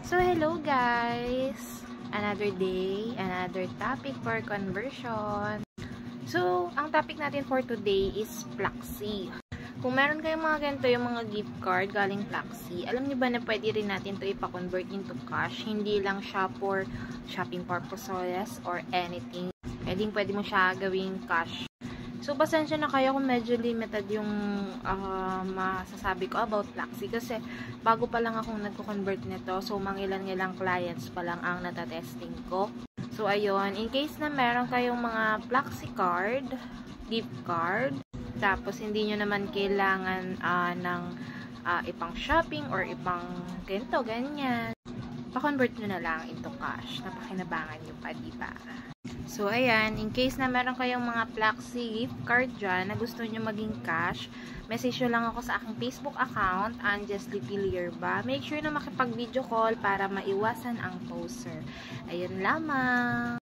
So, hello guys! Another day, another topic for conversion. So, ang topic natin for today is Pluxee. Kung meron kayong mga ganito yung mga gift card galing Pluxee, alam niyo ba na pwede rin natin ito ipa-convert into cash? Hindi lang siya for shopping purposes or anything. Pwede mo siya gawing cash. So, pasensya na kayo kung medyo limited yung masasabi ko about Pluxee kasi bago pa lang akong nagko-convert nito. So, mangilan-ilang clients pa lang ang natatesting ko. So, ayun. In case na meron kayong mga Pluxee card, gift card, tapos hindi nyo naman kailangan ng ipang shopping or ipang ganito, ganyan, pa-convert nyo na lang into cash. Napakinabangan nyo pa, diba? So, ayan, in case na meron kayong mga Pluxee gift card dyan na gusto nyo maging cash, message nyo lang ako sa aking Facebook account, Anjesly Pilierba. Make sure na makipag-video call para maiwasan ang poser. Ayun lamang.